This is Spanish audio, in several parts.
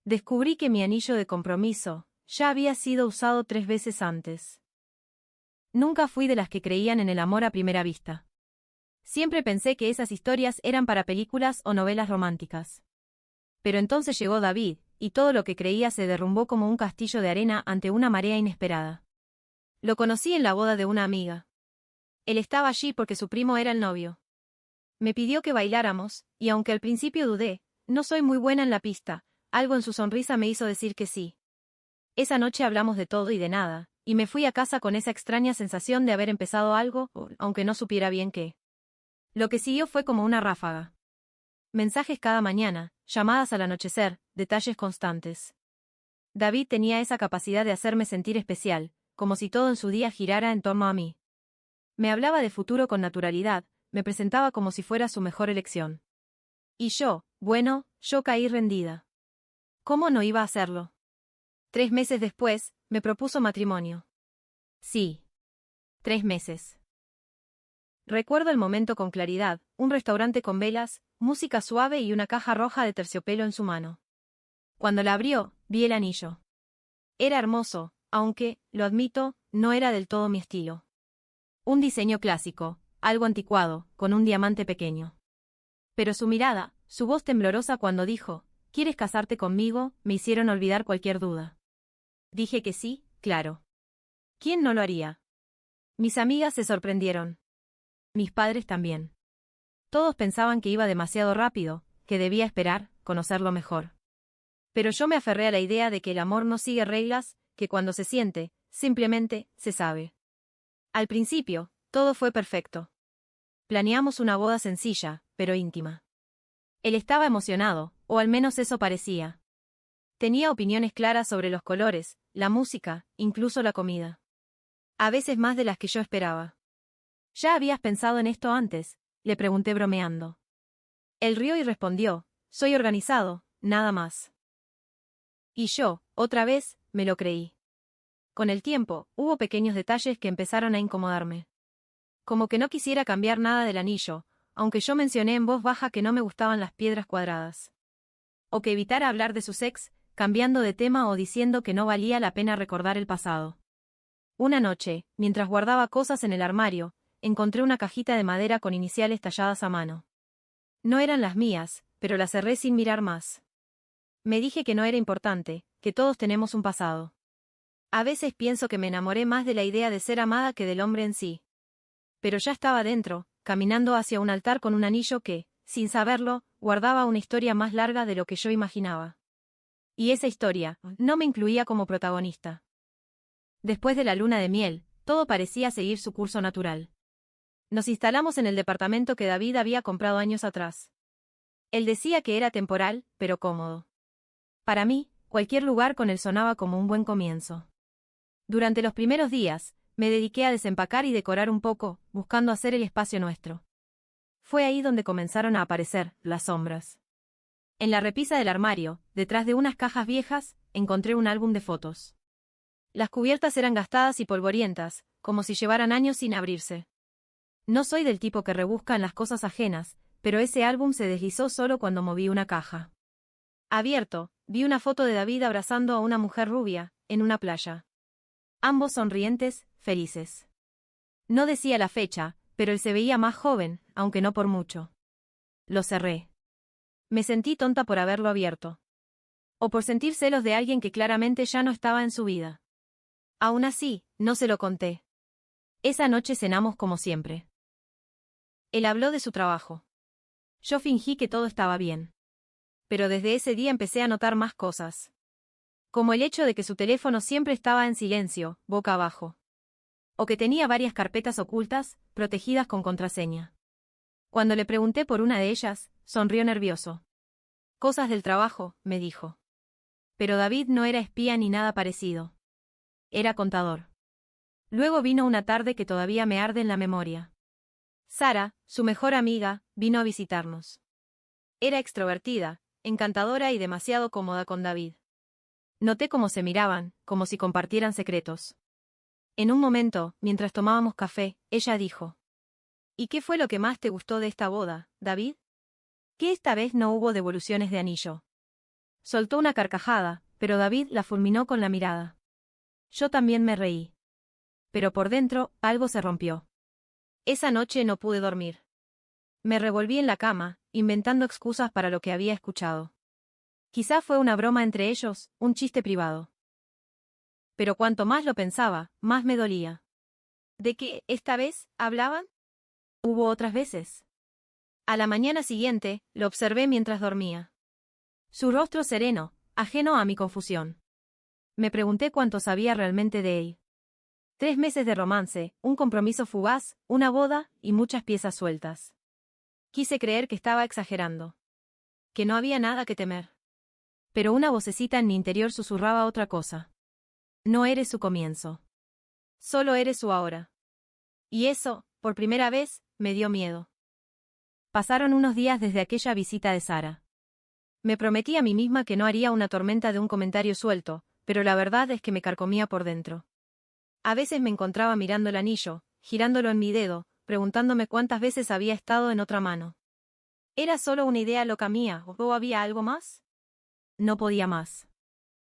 Descubrí que mi anillo de compromiso ya había sido usado 3 veces antes. Nunca fui de las que creían en el amor a primera vista. Siempre pensé que esas historias eran para películas o novelas románticas. Pero entonces llegó David, y todo lo que creía se derrumbó como un castillo de arena ante una marea inesperada. Lo conocí en la boda de una amiga. Él estaba allí porque su primo era el novio. Me pidió que bailáramos, y aunque al principio dudé, no soy muy buena en la pista, algo en su sonrisa me hizo decir que sí. Esa noche hablamos de todo y de nada, y me fui a casa con esa extraña sensación de haber empezado algo, aunque no supiera bien qué. Lo que siguió fue como una ráfaga. Mensajes cada mañana, llamadas al anochecer, detalles constantes. David tenía esa capacidad de hacerme sentir especial, como si todo en su día girara en torno a mí. Me hablaba de futuro con naturalidad, me presentaba como si fuera su mejor elección. Y yo caí rendida. ¿Cómo no iba a hacerlo? 3 meses después, me propuso matrimonio. Sí. 3 meses. Recuerdo el momento con claridad, un restaurante con velas, música suave y una caja roja de terciopelo en su mano. Cuando la abrió, vi el anillo. Era hermoso, aunque, lo admito, no era del todo mi estilo. Un diseño clásico, algo anticuado, con un diamante pequeño. Pero su mirada, su voz temblorosa cuando dijo, ¿quieres casarte conmigo?, me hicieron olvidar cualquier duda. Dije que sí, claro. ¿Quién no lo haría? Mis amigas se sorprendieron. Mis padres también. Todos pensaban que iba demasiado rápido, que debía esperar, conocerlo mejor. Pero yo me aferré a la idea de que el amor no sigue reglas, que cuando se siente, simplemente, se sabe. Al principio, todo fue perfecto. Planeamos una boda sencilla, pero íntima. Él estaba emocionado, o al menos eso parecía. Tenía opiniones claras sobre los colores, la música, incluso la comida. A veces más de las que yo esperaba. ¿Ya habías pensado en esto antes?, le pregunté bromeando. Él rió y respondió, soy organizado, nada más. Y yo, otra vez, me lo creí. Con el tiempo, hubo pequeños detalles que empezaron a incomodarme. Como que no quisiera cambiar nada del anillo, aunque yo mencioné en voz baja que no me gustaban las piedras cuadradas. O que evitara hablar de su ex, cambiando de tema o diciendo que no valía la pena recordar el pasado. Una noche, mientras guardaba cosas en el armario, encontré una cajita de madera con iniciales talladas a mano. No eran las mías, pero las cerré sin mirar más. Me dije que no era importante, que todos tenemos un pasado. A veces pienso que me enamoré más de la idea de ser amada que del hombre en sí. Pero ya estaba dentro, caminando hacia un altar con un anillo que, sin saberlo, guardaba una historia más larga de lo que yo imaginaba. Y esa historia no me incluía como protagonista. Después de la luna de miel, todo parecía seguir su curso natural. Nos instalamos en el departamento que David había comprado años atrás. Él decía que era temporal, pero cómodo. Para mí, cualquier lugar con él sonaba como un buen comienzo. Durante los primeros días, me dediqué a desempacar y decorar un poco, buscando hacer el espacio nuestro. Fue ahí donde comenzaron a aparecer las sombras. En la repisa del armario, detrás de unas cajas viejas, encontré un álbum de fotos. Las cubiertas eran gastadas y polvorientas, como si llevaran años sin abrirse. No soy del tipo que rebusca en las cosas ajenas, pero ese álbum se deslizó solo cuando moví una caja. Abierto, vi una foto de David abrazando a una mujer rubia, en una playa. Ambos sonrientes, felices. No decía la fecha, pero él se veía más joven, aunque no por mucho. Lo cerré. Me sentí tonta por haberlo abierto. O por sentir celos de alguien que claramente ya no estaba en su vida. Aún así, no se lo conté. Esa noche cenamos como siempre. Él habló de su trabajo. Yo fingí que todo estaba bien. Pero desde ese día empecé a notar más cosas. Como el hecho de que su teléfono siempre estaba en silencio, boca abajo. O que tenía varias carpetas ocultas, protegidas con contraseña. Cuando le pregunté por una de ellas, sonrió nervioso. Cosas del trabajo, me dijo. Pero David no era espía ni nada parecido. Era contador. Luego vino una tarde que todavía me arde en la memoria. Sara, su mejor amiga, vino a visitarnos. Era extrovertida, encantadora y demasiado cómoda con David. Noté cómo se miraban, como si compartieran secretos. En un momento, mientras tomábamos café, ella dijo: ¿Y qué fue lo que más te gustó de esta boda, David? Que esta vez no hubo devoluciones de anillo. Soltó una carcajada, pero David la fulminó con la mirada. Yo también me reí. Pero por dentro, algo se rompió. Esa noche no pude dormir. Me revolví en la cama, inventando excusas para lo que había escuchado. Quizá fue una broma entre ellos, un chiste privado. Pero cuanto más lo pensaba, más me dolía. ¿De qué, esta vez, hablaban? Hubo otras veces. A la mañana siguiente, lo observé mientras dormía. Su rostro sereno, ajeno a mi confusión. Me pregunté cuánto sabía realmente de él. 3 meses de romance, un compromiso fugaz, una boda y muchas piezas sueltas. Quise creer que estaba exagerando. Que no había nada que temer. Pero una vocecita en mi interior susurraba otra cosa. No eres su comienzo. Solo eres su ahora. Y eso, por primera vez, me dio miedo. Pasaron unos días desde aquella visita de Sara. Me prometí a mí misma que no haría una tormenta de un comentario suelto, pero la verdad es que me carcomía por dentro. A veces me encontraba mirando el anillo, girándolo en mi dedo, preguntándome cuántas veces había estado en otra mano. ¿Era solo una idea loca mía, o había algo más? No podía más.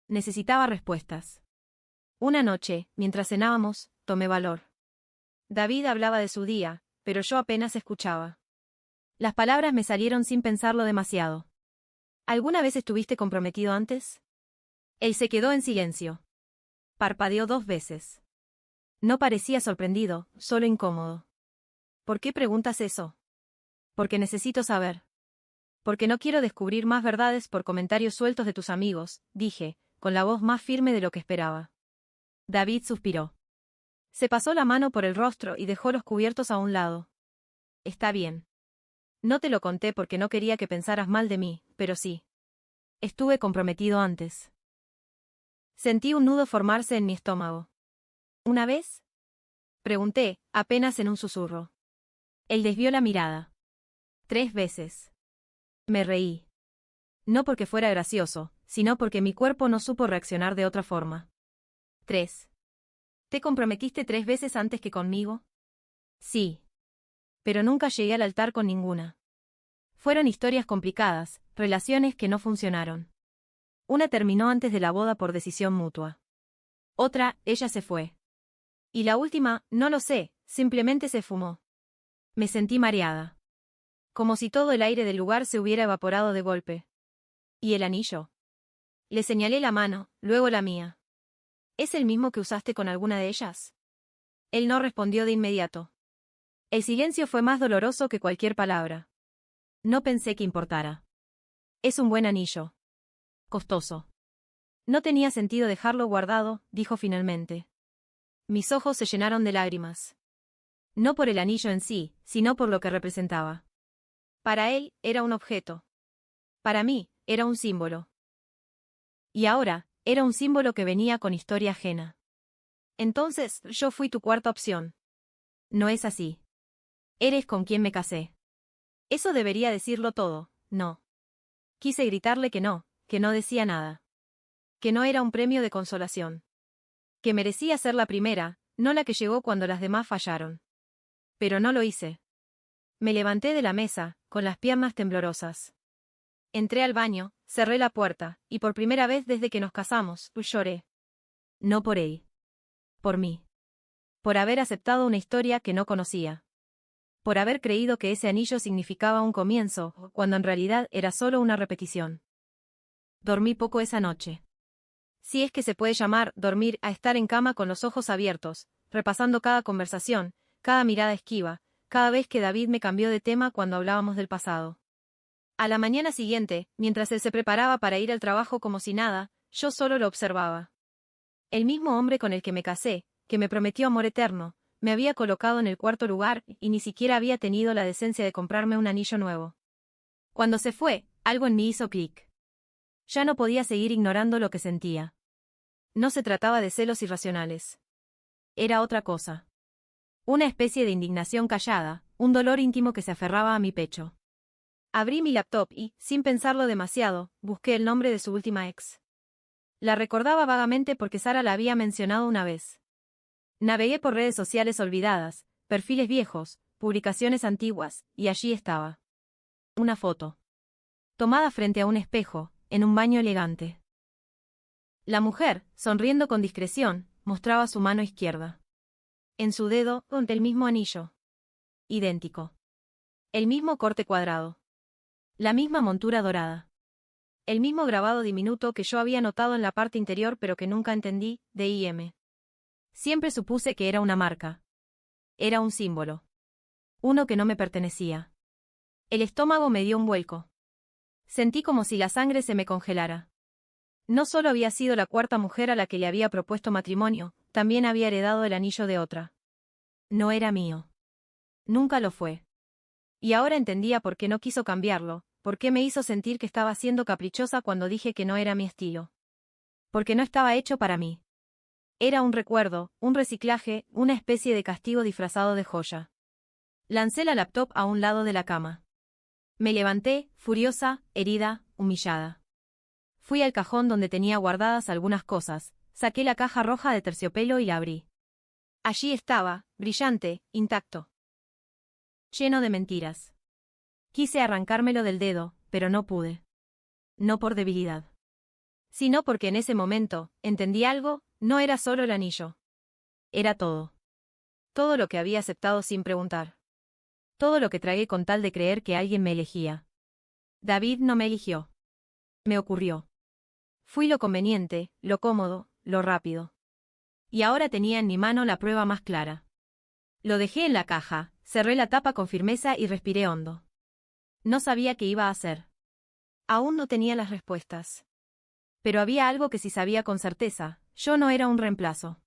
Necesitaba respuestas. Una noche, mientras cenábamos, tomé valor. David hablaba de su día, pero yo apenas escuchaba. Las palabras me salieron sin pensarlo demasiado. ¿Alguna vez estuviste comprometido antes? Él se quedó en silencio. Parpadeó 2 veces. No parecía sorprendido, solo incómodo. ¿Por qué preguntas eso? Porque necesito saber. Porque no quiero descubrir más verdades por comentarios sueltos de tus amigos, dije, con la voz más firme de lo que esperaba. David suspiró. Se pasó la mano por el rostro y dejó los cubiertos a un lado. Está bien. No te lo conté porque no quería que pensaras mal de mí, pero sí. Estuve comprometido antes. Sentí un nudo formarse en mi estómago. ¿Una vez? Pregunté, apenas en un susurro. Él desvió la mirada. 3 veces. Me reí. No porque fuera gracioso, sino porque mi cuerpo no supo reaccionar de otra forma. 3. ¿Te comprometiste 3 veces antes que conmigo? Sí. Pero nunca llegué al altar con ninguna. Fueron historias complicadas, relaciones que no funcionaron. Una terminó antes de la boda por decisión mutua. Otra, ella se fue. Y la última, no lo sé, simplemente se fumó. Me sentí mareada. Como si todo el aire del lugar se hubiera evaporado de golpe. ¿Y el anillo? Le señalé la mano, luego la mía. ¿Es el mismo que usaste con alguna de ellas? Él no respondió de inmediato. El silencio fue más doloroso que cualquier palabra. No pensé que importara. Es un buen anillo. Costoso. No tenía sentido dejarlo guardado, dijo finalmente. Mis ojos se llenaron de lágrimas. No por el anillo en sí, sino por lo que representaba. Para él, era un objeto. Para mí, era un símbolo. Y ahora, era un símbolo que venía con historia ajena. Entonces, yo fui tu cuarta opción. No es así. Eres con quien me casé. Eso debería decirlo todo, ¿no? Quise gritarle que no decía nada. Que no era un premio de consolación. Que merecía ser la primera, no la que llegó cuando las demás fallaron. Pero no lo hice. Me levanté de la mesa, con las piernas temblorosas. Entré al baño, cerré la puerta, y por primera vez desde que nos casamos, lloré. No por él. Por mí. Por haber aceptado una historia que no conocía. Por haber creído que ese anillo significaba un comienzo, cuando en realidad era solo una repetición. Dormí poco esa noche. Si es que se puede llamar dormir a estar en cama con los ojos abiertos, repasando cada conversación, cada mirada esquiva, cada vez que David me cambió de tema cuando hablábamos del pasado. A la mañana siguiente, mientras él se preparaba para ir al trabajo como si nada, yo solo lo observaba. El mismo hombre con el que me casé, que me prometió amor eterno, me había colocado en el cuarto lugar y ni siquiera había tenido la decencia de comprarme un anillo nuevo. Cuando se fue, algo en mí hizo clic. Ya no podía seguir ignorando lo que sentía. No se trataba de celos irracionales. Era otra cosa. Una especie de indignación callada, un dolor íntimo que se aferraba a mi pecho. Abrí mi laptop y, sin pensarlo demasiado, busqué el nombre de su última ex. La recordaba vagamente porque Sara la había mencionado una vez. Navegué por redes sociales olvidadas, perfiles viejos, publicaciones antiguas, y allí estaba. Una foto. Tomada frente a un espejo, en un baño elegante. La mujer, sonriendo con discreción, mostraba su mano izquierda. En su dedo, el mismo anillo. Idéntico. El mismo corte cuadrado. La misma montura dorada. El mismo grabado diminuto que yo había notado en la parte interior pero que nunca entendí, de IM. Siempre supuse que era una marca. Era un símbolo. Uno que no me pertenecía. El estómago me dio un vuelco. Sentí como si la sangre se me congelara. No solo había sido la cuarta mujer a la que le había propuesto matrimonio, también había heredado el anillo de otra. No era mío. Nunca lo fue. Y ahora entendía por qué no quiso cambiarlo, por qué me hizo sentir que estaba siendo caprichosa cuando dije que no era mi estilo. Porque no estaba hecho para mí. Era un recuerdo, un reciclaje, una especie de castigo disfrazado de joya. Lancé la laptop a un lado de la cama. Me levanté, furiosa, herida, humillada. Fui al cajón donde tenía guardadas algunas cosas, saqué la caja roja de terciopelo y la abrí. Allí estaba, brillante, intacto. Lleno de mentiras. Quise arrancármelo del dedo, pero no pude. No por debilidad. Sino porque en ese momento, entendí algo, no era solo el anillo. Era todo. Todo lo que había aceptado sin preguntar. Todo lo que tragué con tal de creer que alguien me elegía. David no me eligió. Me ocurrió. Fui lo conveniente, lo cómodo, lo rápido. Y ahora tenía en mi mano la prueba más clara. Lo dejé en la caja, cerré la tapa con firmeza y respiré hondo. No sabía qué iba a hacer. Aún no tenía las respuestas. Pero había algo que sí sabía con certeza, yo no era un reemplazo.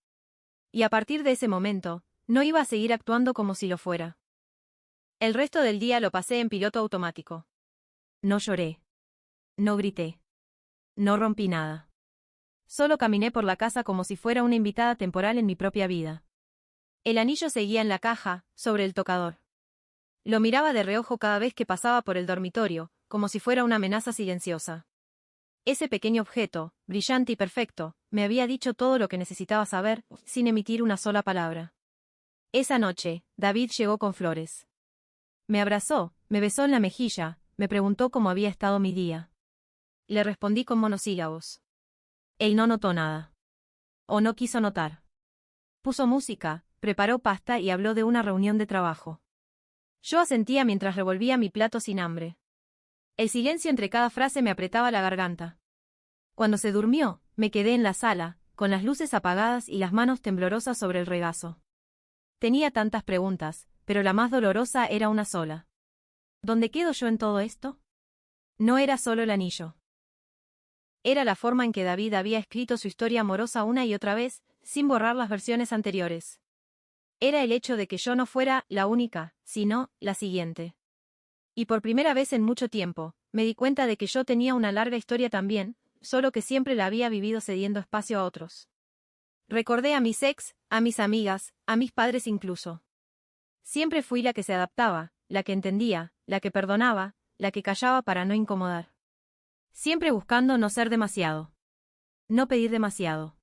Y a partir de ese momento, no iba a seguir actuando como si lo fuera. El resto del día lo pasé en piloto automático. No lloré. No grité. No rompí nada. Solo caminé por la casa como si fuera una invitada temporal en mi propia vida. El anillo seguía en la caja, sobre el tocador. Lo miraba de reojo cada vez que pasaba por el dormitorio, como si fuera una amenaza silenciosa. Ese pequeño objeto, brillante y perfecto, me había dicho todo lo que necesitaba saber, sin emitir una sola palabra. Esa noche, David llegó con flores. Me abrazó, me besó en la mejilla, me preguntó cómo había estado mi día. Le respondí con monosílabos. Él no notó nada. O no quiso notar. Puso música, preparó pasta y habló de una reunión de trabajo. Yo asentía mientras revolvía mi plato sin hambre. El silencio entre cada frase me apretaba la garganta. Cuando se durmió, me quedé en la sala, con las luces apagadas y las manos temblorosas sobre el regazo. Tenía tantas preguntas, pero la más dolorosa era una sola. ¿Dónde quedo yo en todo esto? No era solo el anillo. Era la forma en que David había escrito su historia amorosa una y otra vez, sin borrar las versiones anteriores. Era el hecho de que yo no fuera la única, sino la siguiente. Y por primera vez en mucho tiempo, me di cuenta de que yo tenía una larga historia también, solo que siempre la había vivido cediendo espacio a otros. Recordé a mis ex, a mis amigas, a mis padres incluso. Siempre fui la que se adaptaba, la que entendía, la que perdonaba, la que callaba para no incomodar. Siempre buscando no ser demasiado. No pedir demasiado.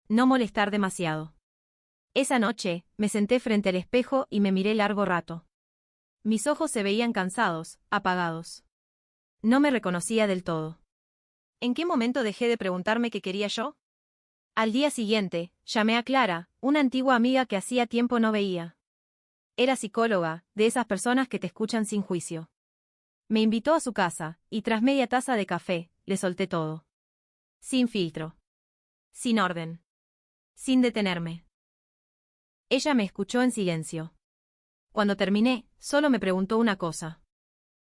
No molestar demasiado. Esa noche, me senté frente al espejo y me miré largo rato. Mis ojos se veían cansados, apagados. No me reconocía del todo. ¿En qué momento dejé de preguntarme qué quería yo? Al día siguiente, llamé a Clara, una antigua amiga que hacía tiempo no veía. Era psicóloga, de esas personas que te escuchan sin juicio. Me invitó a su casa, y tras media taza de café, le solté todo. Sin filtro. Sin orden. Sin detenerme. Ella me escuchó en silencio. Cuando terminé, solo me preguntó una cosa.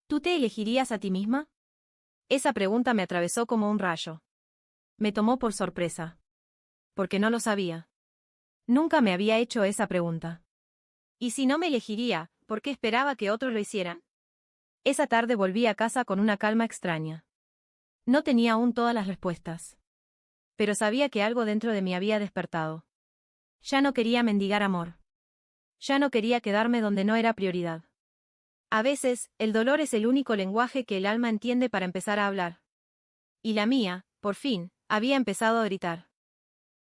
¿Tú te elegirías a ti misma? Esa pregunta me atravesó como un rayo. Me tomó por sorpresa. Porque no lo sabía. Nunca me había hecho esa pregunta. ¿Y si no me elegiría, por qué esperaba que otros lo hicieran? Esa tarde volví a casa con una calma extraña. No tenía aún todas las respuestas. Pero sabía que algo dentro de mí había despertado. Ya no quería mendigar amor. Ya no quería quedarme donde no era prioridad. A veces, el dolor es el único lenguaje que el alma entiende para empezar a hablar. Y la mía, por fin, había empezado a gritar.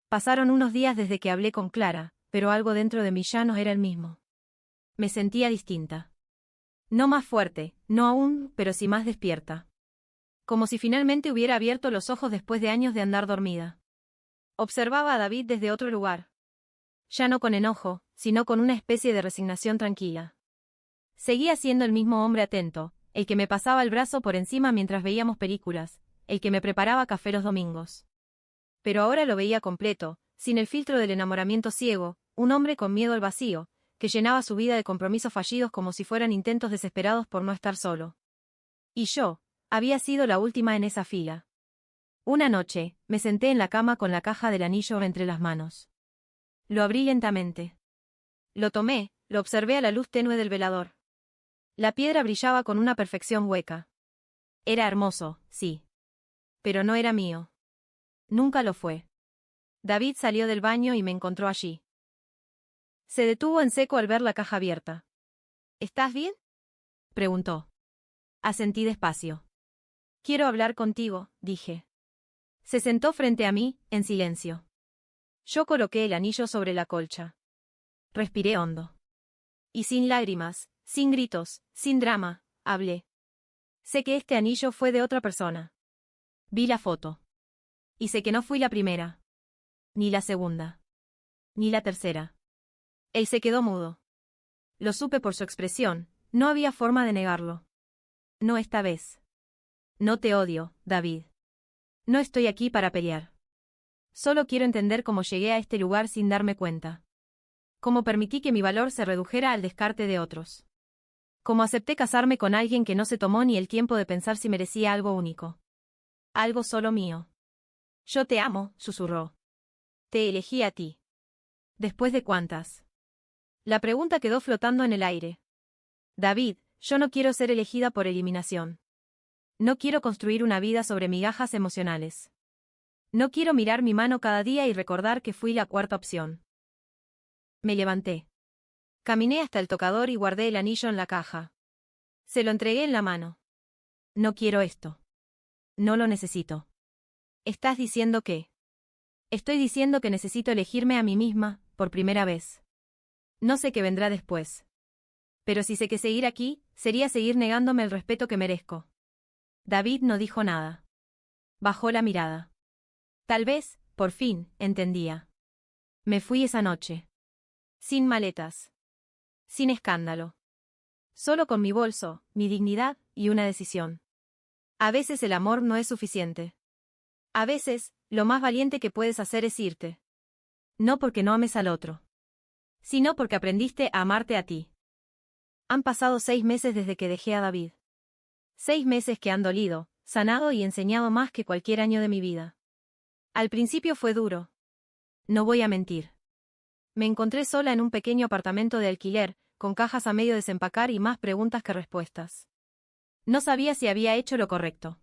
Pasaron unos días desde que hablé con Clara, pero algo dentro de mí ya no era el mismo. Me sentía distinta. No más fuerte, no aún, pero sí más despierta. Como si finalmente hubiera abierto los ojos después de años de andar dormida. Observaba a David desde otro lugar. Ya no con enojo, sino con una especie de resignación tranquila. Seguía siendo el mismo hombre atento, el que me pasaba el brazo por encima mientras veíamos películas, el que me preparaba café los domingos. Pero ahora lo veía completo, sin el filtro del enamoramiento ciego, un hombre con miedo al vacío, que llenaba su vida de compromisos fallidos como si fueran intentos desesperados por no estar solo. Y yo, había sido la última en esa fila. Una noche, me senté en la cama con la caja del anillo entre las manos. Lo abrí lentamente. Lo tomé, lo observé a la luz tenue del velador. La piedra brillaba con una perfección hueca. Era hermoso, sí. Pero no era mío. Nunca lo fue. David salió del baño y me encontró allí. Se detuvo en seco al ver la caja abierta. ¿Estás bien?, preguntó. Asentí despacio. Quiero hablar contigo, dije. Se sentó frente a mí, en silencio. Yo coloqué el anillo sobre la colcha. Respiré hondo. Y sin lágrimas, sin gritos, sin drama, hablé. Sé que este anillo fue de otra persona. Vi la foto. Y sé que no fui la primera. Ni la segunda. Ni la tercera. Él se quedó mudo. Lo supe por su expresión, no había forma de negarlo. No esta vez. No te odio, David. No estoy aquí para pelear. Solo quiero entender cómo llegué a este lugar sin darme cuenta. Cómo permití que mi valor se redujera al descarte de otros. Cómo acepté casarme con alguien que no se tomó ni el tiempo de pensar si merecía algo único. Algo solo mío. Yo te amo, susurró. Te elegí a ti. ¿Después de cuántas? La pregunta quedó flotando en el aire. David, yo no quiero ser elegida por eliminación. No quiero construir una vida sobre migajas emocionales. No quiero mirar mi mano cada día y recordar que fui la cuarta opción. Me levanté. Caminé hasta el tocador y guardé el anillo en la caja. Se lo entregué en la mano. No quiero esto. No lo necesito. ¿Estás diciendo qué? Estoy diciendo que necesito elegirme a mí misma, por primera vez. No sé qué vendrá después. Pero si sé que seguir aquí, sería seguir negándome el respeto que merezco. David no dijo nada. Bajó la mirada. Tal vez, por fin, entendía. Me fui esa noche. Sin maletas. Sin escándalo. Solo con mi bolso, mi dignidad y una decisión. A veces el amor no es suficiente. A veces, lo más valiente que puedes hacer es irte. No porque no ames al otro, sino porque aprendiste a amarte a ti. Han pasado 6 meses desde que dejé a David. 6 meses que han dolido, sanado y enseñado más que cualquier año de mi vida. Al principio fue duro. No voy a mentir. Me encontré sola en un pequeño apartamento de alquiler, con cajas a medio desempacar y más preguntas que respuestas. No sabía si había hecho lo correcto.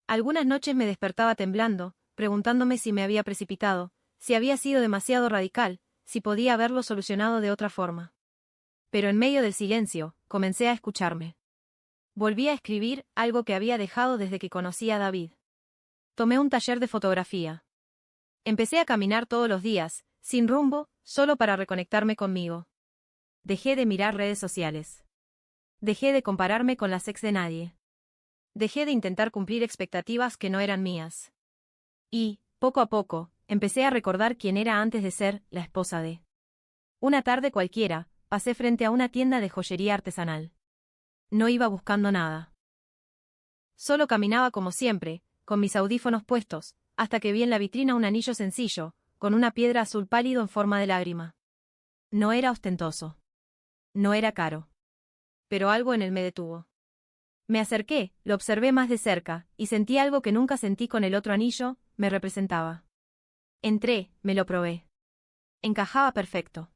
Algunas noches me despertaba temblando, preguntándome si me había precipitado, si había sido demasiado radical, si podía haberlo solucionado de otra forma. Pero en medio del silencio, comencé a escucharme. Volví a escribir algo que había dejado desde que conocí a David. Tomé un taller de fotografía. Empecé a caminar todos los días, sin rumbo, solo para reconectarme conmigo. Dejé de mirar redes sociales. Dejé de compararme con las ex de nadie. Dejé de intentar cumplir expectativas que no eran mías. Y, poco a poco, empecé a recordar quién era antes de ser la esposa de. Una tarde cualquiera, pasé frente a una tienda de joyería artesanal. No iba buscando nada. Solo caminaba como siempre, con mis audífonos puestos, hasta que vi en la vitrina un anillo sencillo, con una piedra azul pálido en forma de lágrima. No era ostentoso. No era caro. Pero algo en él me detuvo. Me acerqué, lo observé más de cerca, y sentí algo que nunca sentí con el otro anillo, me representaba. Entré, me lo probé. Encajaba perfecto.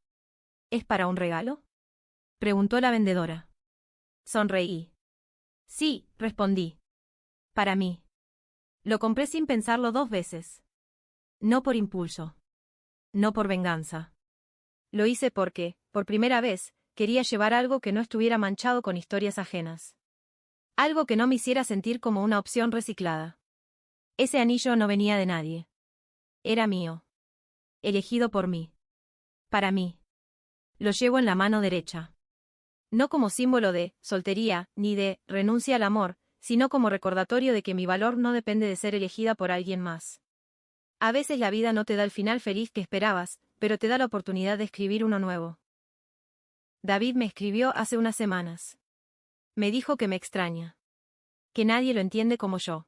¿Es para un regalo?, preguntó la vendedora. Sonreí. Sí, respondí. Para mí. Lo compré sin pensarlo 2 veces. No por impulso. No por venganza. Lo hice porque, por primera vez, quería llevar algo que no estuviera manchado con historias ajenas. Algo que no me hiciera sentir como una opción reciclada. Ese anillo no venía de nadie. Era mío. Elegido por mí. Para mí. Lo llevo en la mano derecha. No como símbolo de soltería, ni de renuncia al amor, sino como recordatorio de que mi valor no depende de ser elegida por alguien más. A veces la vida no te da el final feliz que esperabas, pero te da la oportunidad de escribir uno nuevo. David me escribió hace unas semanas. Me dijo que me extraña. Que nadie lo entiende como yo.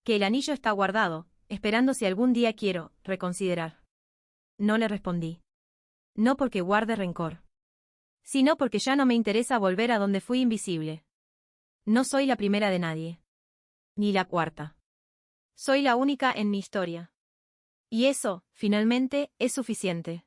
Que el anillo está guardado, esperando si algún día quiero reconsiderar. No le respondí. No porque guarde rencor, sino porque ya no me interesa volver a donde fui invisible. No soy la primera de nadie. Ni la cuarta. Soy la única en mi historia. Y eso, finalmente, es suficiente.